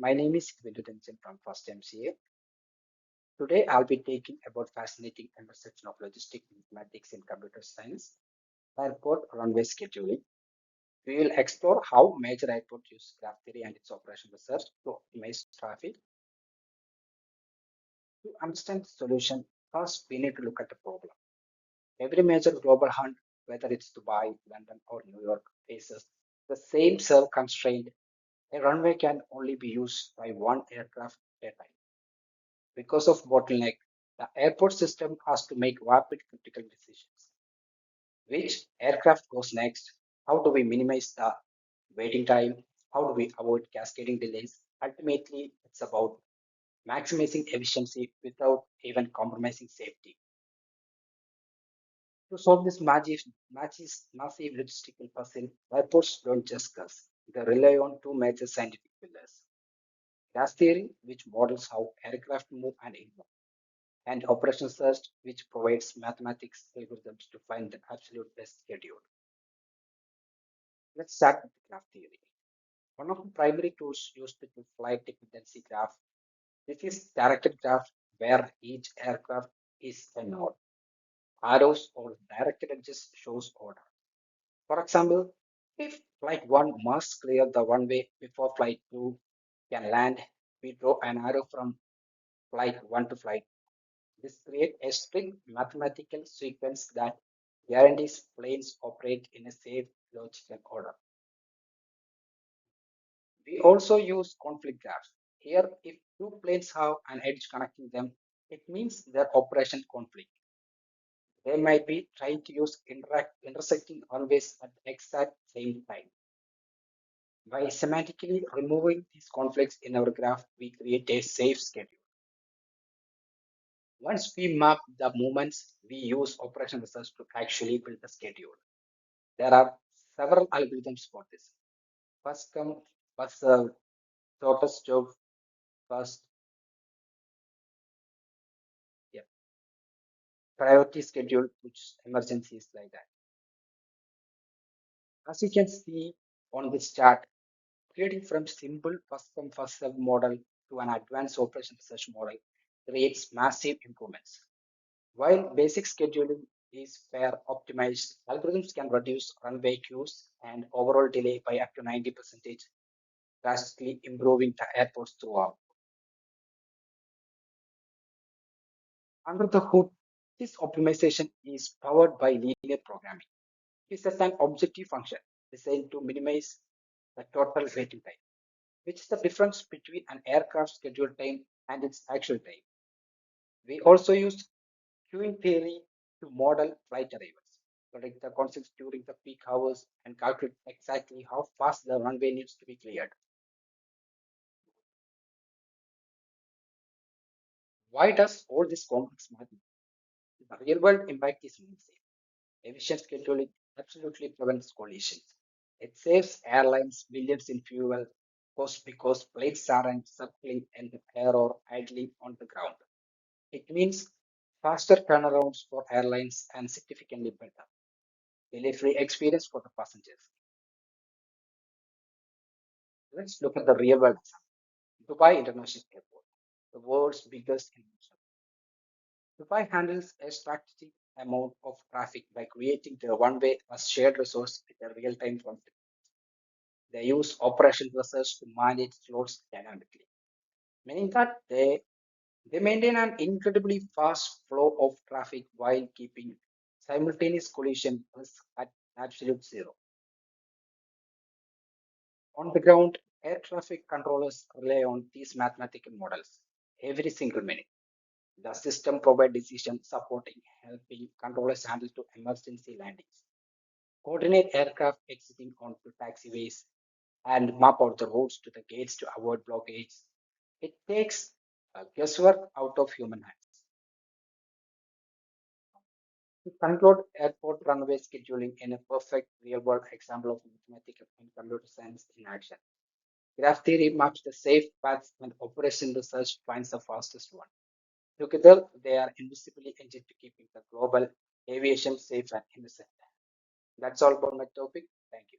My name is Abinto Tennichan from First MCA. Today I'll be taking about fascinating intersection of logistics, mathematics, and computer science, airport runway scheduling. We will explore how major airports use graph theory and its operation research to optimize traffic. To understand the solution, first we need to look at the problem. Every major global hub, whether it's Dubai, London, or New York, faces the same serve constraint. A runway can only be used by one aircraft at a time. Because of bottleneck, the airport system has to make rapid critical decisions. Which aircraft goes next? How do we minimize the waiting time? How do we avoid cascading delays? Ultimately, it's about maximizing efficiency without even compromising safety. To solve this massive logistical puzzle, airports don't just guess. They rely on two major scientific pillars. Gas theory, which models how aircraft move and evolve, and operational search, which provides mathematics algorithms to find the absolute best schedule. Let's start with the graph theory. One of the primary tools used to flight dependency graph. This is directed graph where each aircraft is a node. Arrows or directed edges shows order. For example, if flight 1 must clear the runway before flight 2 can land, we draw an arrow from flight 1 to flight. This creates a strict mathematical sequence that guarantees planes operate in a safe, logical order. We also use conflict graphs. Here, if two planes have an edge connecting them, it means their operation conflict. They might be trying to use intersecting runways at the exact same time. By semantically removing these conflicts in our graph, we create a safe schedule. Once we map the movements, we use operation research to actually build the schedule. There are several algorithms for this. First come, first serve, shortest job first, yeah, priority schedule, which emergencies like that. As you can see on this chart, creating from simple first come first serve model to an advanced operation research model creates massive improvements. While basic scheduling is fair optimized, algorithms can reduce runway queues and overall delay by up to 90%, drastically improving the airports throughout. Under the hood, this optimization is powered by linear programming. It is an objective function designed to minimize the total waiting time, which is the difference between an aircraft schedule time and its actual time. We also use queuing theory to model flight arrivals, predict the concepts during the peak hours, and calculate exactly how fast the runway needs to be cleared. Why does all this complex matter? The real world impact is massive. Efficient scheduling absolutely prevents collisions. It saves airlines billions in fuel costs because planes aren't circling in the air or idling on the ground. It means faster turnarounds for airlines and significantly better delay-free experience for the passengers. Let's look at the real world example. Dubai International Airport, the world's biggest international. Dubai handles a strategic amount of traffic by creating the runway as shared resource with a real-time conflict. They use operation research to manage loads dynamically, meaning that they maintain an incredibly fast flow of traffic while keeping simultaneous collision risk at absolute zero. On the ground, air traffic controllers rely on these mathematical models every single minute. The system provides decision supporting, helping controllers handle to emergency landings, coordinate aircraft exiting onto taxiways, and map out the routes to the gates to avoid blockades. It takes guesswork out of human hands. To conclude, airport runway scheduling in a perfect real-world example of mathematical and computer science in action. Graph theory maps the safe paths and operation research finds the fastest one. Together, they are invisibly engine to keeping the global aviation safe and innocent. That's all about my topic. Thank you.